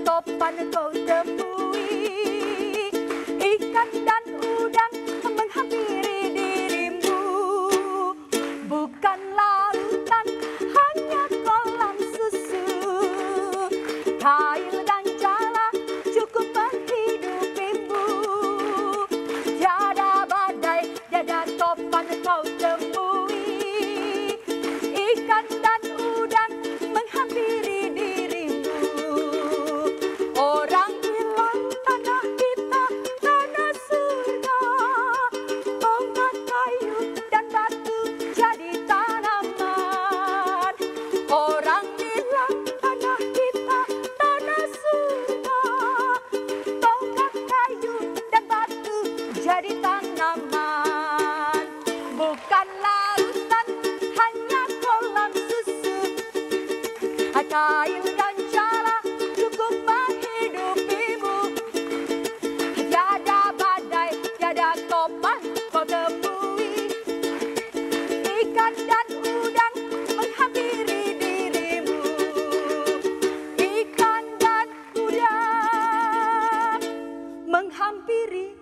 topan kau temui, ikan dan udang menghampiri dirimu. Bukan lautan, hanya kolam susu. Kail dan jala cukup menghidupimu. Tiada badai, tiada topan kau temui, ikan dan udang menghampiri dirimu. Orang bilang tanah kita tanah surga, tonggak kayu dan batu jadi tanaman. Orang bilang tanah kita tanah surga, tonggak kayu dan batu jadi tanaman. Bukan lautan, hanya kolam susu. Kail dan jala cukup menghidupimu. Tiada badai, tiada topan kau temui, ikan dan udang menghampiri dirimu. Ikan dan udang menghampiri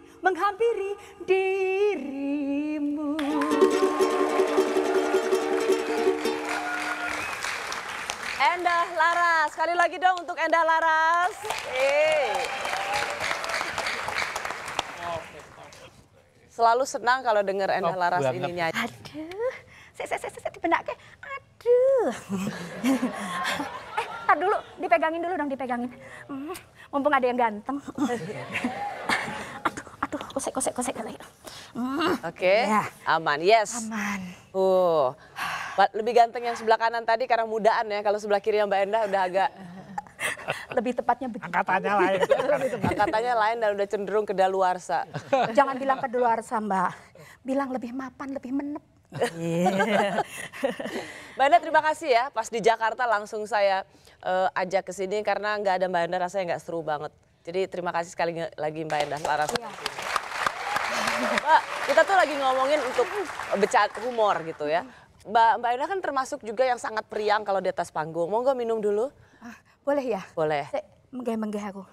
dirimu. Endah Laras, sekali lagi dong untuk Endah Laras. Selalu senang kalau dengar Endah Laras ini nyanyi. Aduh, saya dibenake. Aduh. Tar dulu, dipegangin dulu dong, dipegangin. Mumpung ada yang ganteng. Aduh, kosek lagi. Oke, Ya. aman, yes. Aman. Lebih ganteng yang sebelah kanan tadi karena mudaan ya. Kalau sebelah kiri yang Mbak Endah udah agak Lebih tepatnya begitu. Angkatannya lain. angkatannya lain dan udah cenderung kedaluarsa. Jangan bilang kedaluarsa, Mbak. Bilang lebih mapan, lebih menep. Mbak Endah terima kasih ya. Pas di Jakarta langsung saya ajak ke sini karena nggak ada Mbak Endah rasanya nggak seru banget. Jadi terima kasih sekali lagi Mbak Endah Laras. Iya. Mbak, kita tuh lagi ngomongin untuk bercanda humor gitu ya. Mbak Endah kan termasuk juga yang sangat periang kalau di atas panggung. Monggo minum dulu. Boleh ya? Boleh. Menggeh aku.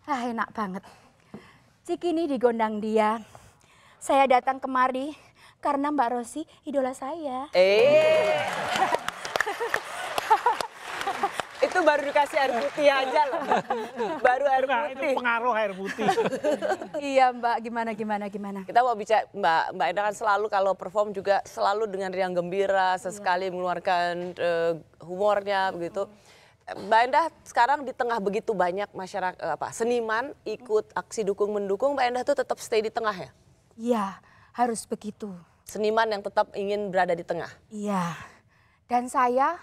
Enak banget. Cikini digondang dia. Saya datang kemari karena Mbak Rosi idola saya. Itu baru dikasih air putih aja loh. Baru air Itu putih. pengaruh air putih. Iya Mbak, gimana? Kita mau bicara Mbak Endah kan selalu kalau perform juga selalu dengan riang gembira, sesekali mengeluarkan humornya begitu. Mbak Endah sekarang di tengah begitu banyak masyarakat seniman ikut aksi dukung mendukung, Mbak Endah tuh tetap stay di tengah ya? Iya, harus begitu. Seniman yang tetap ingin berada di tengah. Iya. Dan saya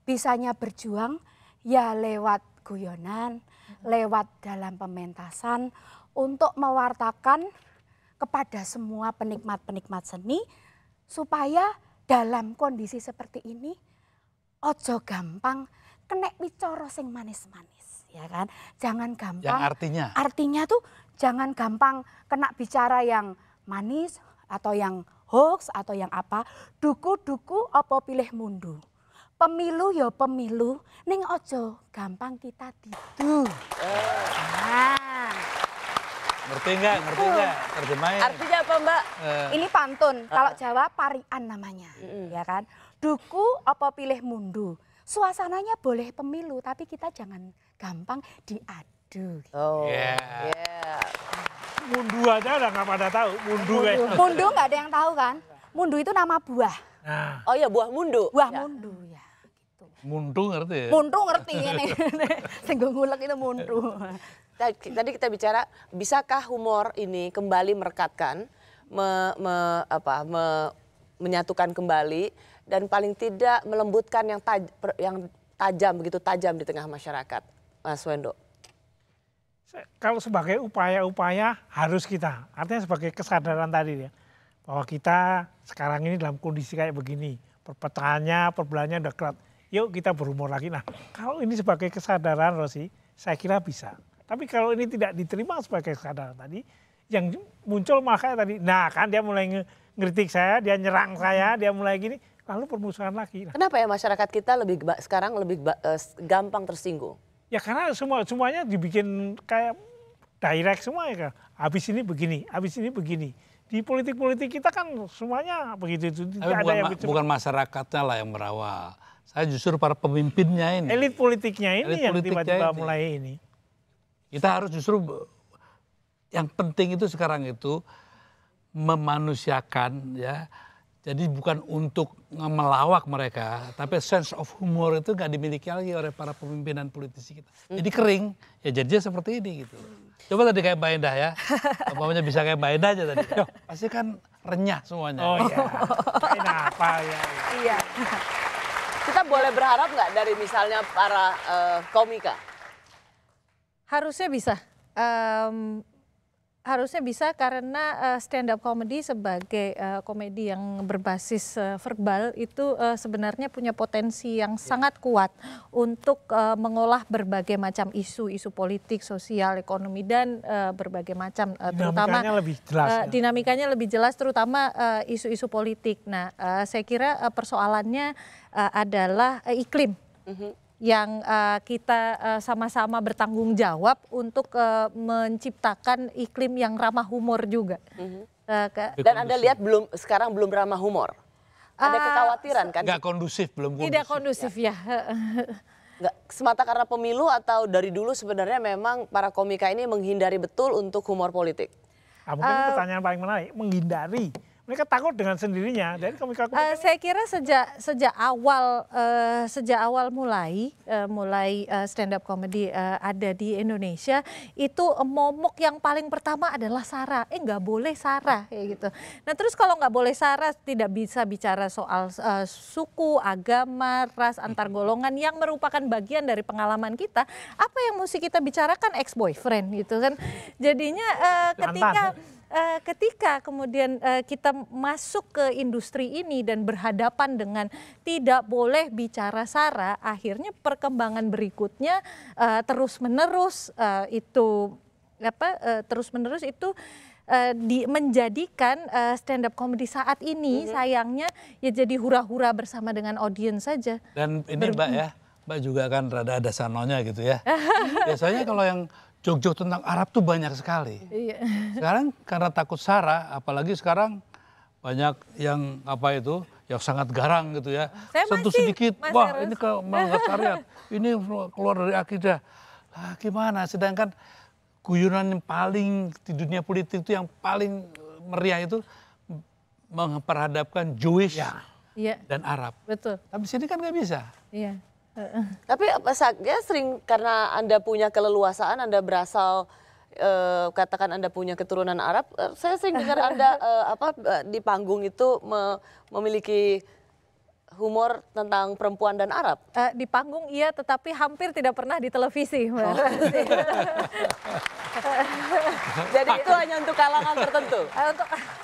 bisanya berjuang ya lewat guyonan, lewat dalam pementasan untuk mewartakan kepada semua penikmat-penikmat seni supaya dalam kondisi seperti ini ojo gampang kena bicara sing manis-manis, ya kan? Jangan gampang. Yang artinya? Artinya tuh jangan gampang kena bicara yang manis atau yang hoax atau yang apa. Duku-duku apa pilih mundu. Pemilu ya pemilu, ning ojo gampang kita didu. Nah. Ngerti nggak? Terjemahin. Artinya apa Mbak? Ini pantun, kalau Jawa parian namanya, ya kan. Duku apa pilih mundu. Suasananya boleh pemilu, tapi kita jangan gampang diadu. Oh, yeah. Mundu aja udah nggak pada tahu. Mundu. Mundu nggak ada yang tahu kan? Mundu itu nama buah. Nah, Oh ya buah mundu. Buah Ya. mundu ya. Gitu. mundu ngerti ya? Mundu ngerti ini. Sing ngulek itu mundu. Tadi kita bicara, bisakah humor ini kembali merekatkan, menyatukan kembali, dan paling tidak melembutkan yang tajam, begitu tajam di tengah masyarakat, Mas Wendo? Kalau sebagai upaya-upaya harus kita, artinya sebagai kesadaran tadi ya, bahwa kita sekarang ini dalam kondisi kayak begini, perpetaannya, perbelannya udah kerat, yuk kita berhumor lagi. Nah kalau ini sebagai kesadaran Rosi, saya kira bisa. Tapi kalau ini tidak diterima sebagai kesadaran tadi, yang muncul malah kayak tadi, nah kan dia mulai ngeritik saya, dia nyerang saya, dia mulai gini, lalu permusuhan lagi. Kenapa ya masyarakat kita sekarang lebih gampang tersinggung? Ya karena semuanya dibikin kayak direct semua ya. Habis ini begini, habis ini begini. Di politik-politik kita kan semuanya begitu itu. Bukan masyarakatnya lah yang berawal. Saya justru para pemimpinnya ini. Elit politiknya ini yang tiba-tiba mulai ini. Kita harus justru yang penting itu sekarang itu memanusiakan ya. Jadi bukan untuk melawak mereka, tapi sense of humor itu nggak dimiliki lagi oleh para pemimpinan politisi kita. Jadi kering, ya jadinya seperti ini gitu. Coba tadi kayak Mbak Endah ya, umpamanya bisa kayak Mbak Endah aja tadi. Pasti kan renyah semuanya. Oh iya, ini apa ya. Iya. Kita boleh berharap nggak dari misalnya para komika? Harusnya bisa. Harusnya bisa karena stand up comedy sebagai komedi yang berbasis verbal itu sebenarnya punya potensi yang sangat kuat untuk mengolah berbagai macam isu politik, sosial, ekonomi dan berbagai macam terutama dinamikanya lebih jelas. Dinamikanya lebih jelas terutama isu-isu politik. Nah, saya kira persoalannya adalah iklim. Yang kita sama-sama bertanggung jawab untuk menciptakan iklim yang ramah humor juga. Dan Anda lihat sekarang belum ramah humor? Ada kekhawatiran kan? Nggak kondusif, belum kondusif. Tidak kondusif ya. Nggak semata karena pemilu atau dari dulu sebenarnya memang para komika ini menghindari betul untuk humor politik? Mungkin itu pertanyaan paling menarik, menghindari. Mereka takut dengan sendirinya. Dari komika-komika saya kira sejak awal mulai stand up comedy ada di Indonesia itu momok yang paling pertama adalah sara. Nggak boleh sara kayak gitu. Nah terus kalau nggak boleh sara tidak bisa bicara soal suku, agama, ras, antar golongan yang merupakan bagian dari pengalaman kita. Apa yang mesti kita bicarakan ex boyfriend gitu kan? Jadinya ketika kemudian kita masuk ke industri ini dan berhadapan dengan tidak boleh bicara sara, akhirnya perkembangan berikutnya terus-menerus itu menjadikan stand up comedy saat ini sayangnya ya jadi hura-hura bersama dengan audiens saja. Dan ini Mbak juga kan rada ada sanonya gitu ya. Biasanya kalau yang jok-jok tentang Arab tuh banyak sekali. Iya. Sekarang karena takut sara, apalagi sekarang banyak yang yang sangat garang gitu ya. Sentuh sedikit, wah ini melanggar syariat, ini keluar dari akidah. Lah gimana? Sedangkan guyonan yang paling di dunia politik itu yang paling meriah itu memperhadapkan Jewish dan Arab. Betul. Tapi sini kan nggak bisa. Iya. Tapi ya sering karena Anda punya keleluasaan, Anda berasal katakan Anda punya keturunan Arab, saya sering dengar Anda di panggung itu memiliki humor tentang perempuan dan Arab. Di panggung iya, tetapi hampir tidak pernah di televisi. Jadi itu hanya untuk kalangan tertentu.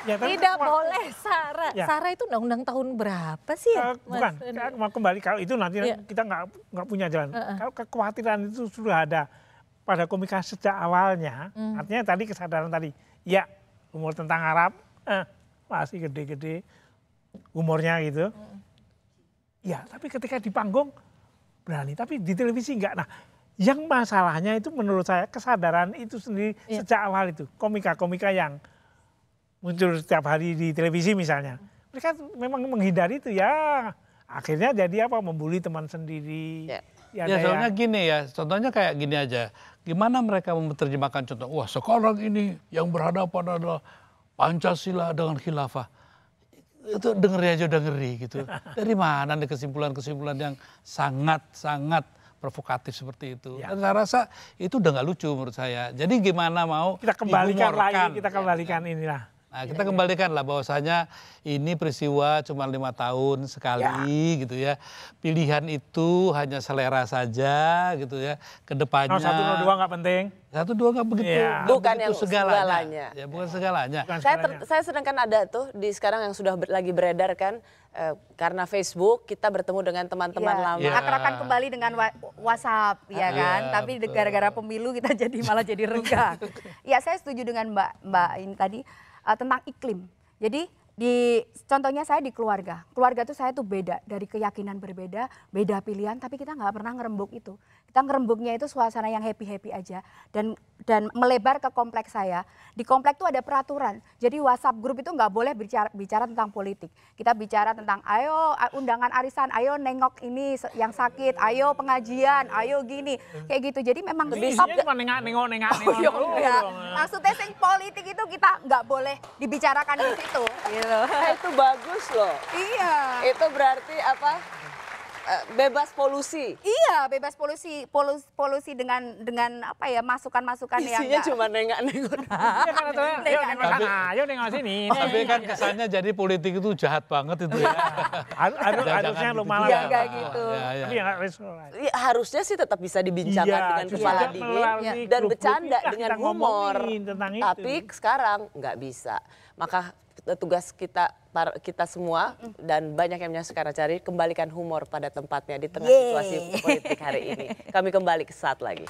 Tidak boleh sara. Sara itu undang-undang tahun berapa sih ya? Bukan, mau kembali kalau itu nanti kita nggak punya jalan. Kalau kekhawatiran itu sudah ada pada komika sejak awalnya, artinya tadi kesadaran tadi, ya humor tentang Arab masih gede-gede humornya gitu. Ya, tapi ketika di panggung berani, tapi di televisi enggak. Nah, yang masalahnya itu menurut saya kesadaran itu sendiri sejak awal itu. Komika-komika yang muncul setiap hari di televisi misalnya. Mereka memang menghindari itu ya. Akhirnya jadi membuli teman sendiri. Ya soalnya gini ya, contohnya kayak gini aja. Gimana mereka menerjemahkan contoh, wah sekarang ini yang berhadapan adalah Pancasila dengan khilafah. Itu dengernya aja udah ngeri gitu. Dari mana nih kesimpulan-kesimpulan yang sangat-sangat provokatif seperti itu. Dan saya rasa itu udah nggak lucu menurut saya. Jadi gimana mau kita kembalikan lagi, kita kembalikan inilah. Nah, kita kembalikan lah bahwasanya ini peristiwa cuma 5 tahun sekali gitu ya. Pilihan itu hanya selera saja gitu ya. Kedepannya. 1, 2 nggak penting. 1, 2 nggak begitu. Bukan yang segalanya. Ya bukan segalanya. Saya sedangkan ada tuh di sekarang yang sudah lagi beredar kan. Karena Facebook kita bertemu dengan teman-teman lama. Akrabkan kembali dengan WhatsApp ya kan. Tapi gara-gara pemilu kita malah jadi renggang. Ya saya setuju dengan Mbak ini tadi. Tentang iklim. Jadi Contohnya saya di keluarga. Keluarga tuh saya tuh beda, dari keyakinan berbeda, beda pilihan, tapi kita nggak pernah ngerembuk itu. Kita ngerembuknya itu suasana yang happy-happy aja. Dan melebar ke kompleks saya. Di kompleks tuh ada peraturan. Jadi WhatsApp grup itu nggak boleh bicara tentang politik. Kita bicara tentang ayo undangan arisan, ayo nengok ini yang sakit, ayo pengajian, ayo gini. Kayak gitu. Jadi memang Isinya cuma nengok. ya, maksudnya sing politik itu kita nggak boleh dibicarakan di situ. Gitu. Itu bagus loh. Iya. Itu berarti apa? Bebas polusi. Iya, bebas polusi dengan apa ya, masukan-masukan yang Isinya nggak- cuma nengok-nengok. Iya kan, ayo nengok sana, ayo nengok sini. Tapi kan kesannya jadi politik itu jahat banget itu ya. Harusnya lu malah. Iya, nggak gitu. Tapi ya nggak restoran. Ya, harusnya sih tetap bisa dibincangkan dengan justru kepala aja dingin melalui dan grup-grup bercanda inilah dengan kita humor. ngomongin tentang itu. Tapi sekarang nggak bisa. Maka tugas kita semua dan banyak yang menyaksikan acara ini, kembalikan humor pada tempatnya di tengah situasi politik hari ini. Kami kembali ke saat lagi.